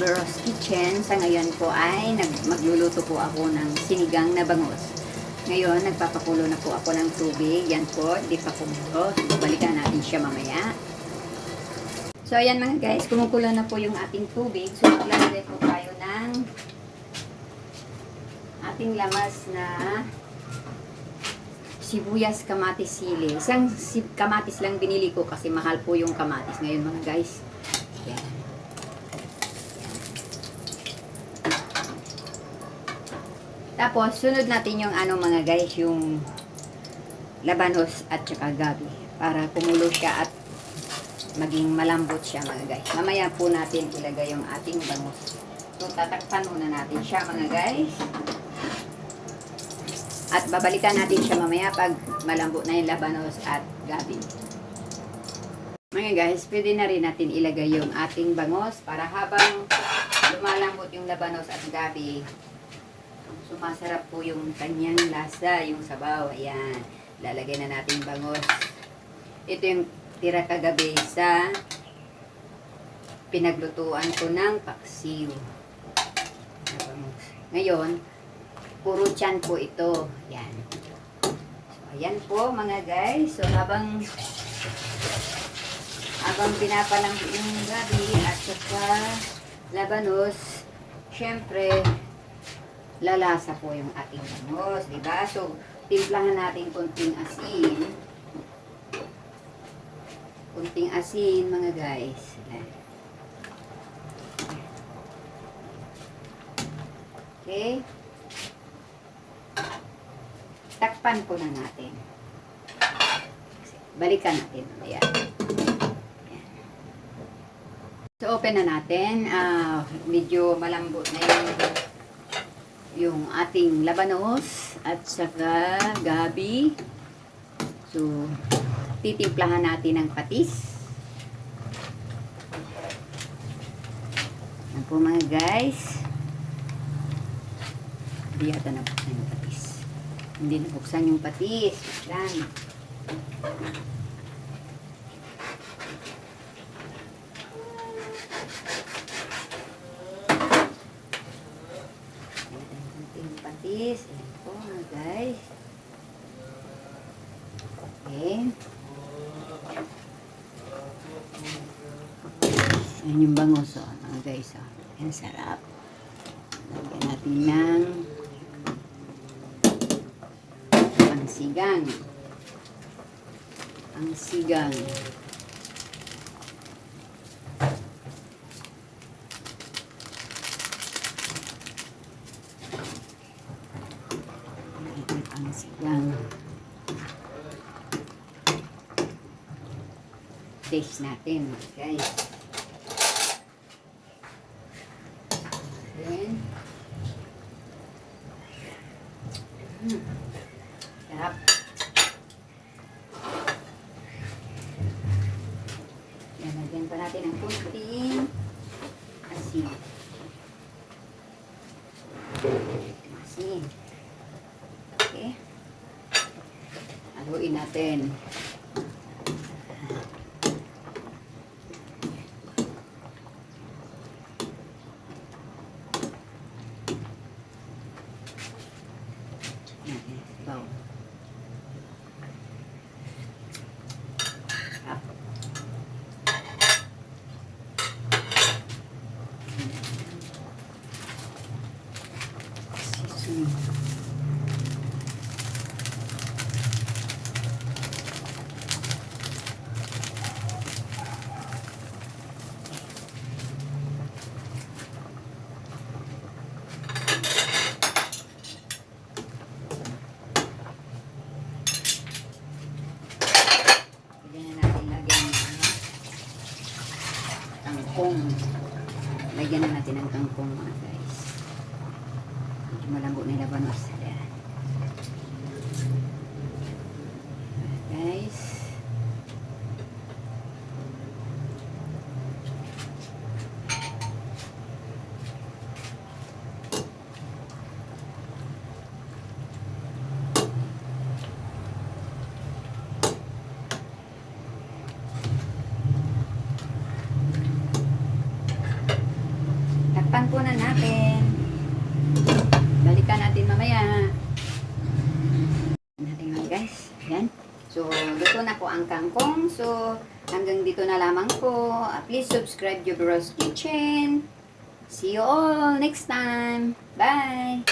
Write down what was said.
Loros Kitchen. Sa ngayon po ay magluluto po ako ng sinigang na bangus. Ngayon, nagpapakulo na po ako ng tubig. Yan po, hindi pa kumulo. Balikan natin siya mamaya. So, ayan mga guys, kumukulo na po yung ating tubig. So, maglalagay po tayo ng ating lamas na sibuyas, kamatis, sili. Isang kamatis lang binili ko kasi mahal po yung kamatis ngayon mga guys. Yan. Tapos, sunod natin yung mga guys, yung labanos at saka gabi. Para kumulo siya at maging malambot siya mga guys. Mamaya po natin ilagay yung ating bangus. So, tatakpan muna natin siya mga guys. At babalikan natin siya mamaya pag malambot na yung labanos at gabi. Mga guys, pwede na rin natin ilagay yung ating bangus para habang lumalambot yung labanos at gabi, sumasarap po yung kanyang lasa, yung sabaw. Ayan, lalagay na natin bangus. Ito yung tira kagabi sa pinaglutuan ko ng paksiw. Ngayon, puro tiyan po ito. Yan. So, ayan po mga guys. So, habang pinapalang yung gabi at saka labanos, syempre, lalasa po yung ating bangus. Diba? So, timplahan natin konting asin. Konting asin mga guys. Okay. Takpan po na natin. Balikan natin. Ayan. So, open na natin. Medyo malambot na yung ating labanos at saka gabi. So, titimplahan natin ng patis. Yan po mga guys. Hindi yata nabuksan yung patis. Hindi nabuksan yung patis. Lang. Ayan patis. Ayan po mga guys. Okay. Ayan yung bangus mga guys. Ayan sarap. Lagyan natin ng sigang. Ang sigang. Ang sigang. Taste natin, guys. Then, sarap. Lagyan pa natin ng kunting asin. Asin. Okay. Haluin natin. Wow. Kangkong. Lagyan na natin ng kangkong mga guys. Medyo malambot na yung labanos. Ayan. Guys. Niluto na ko ang kangkong. So, hanggang dito na lamang po. Please subscribe to Bros Kitchen. See you all next time. Bye!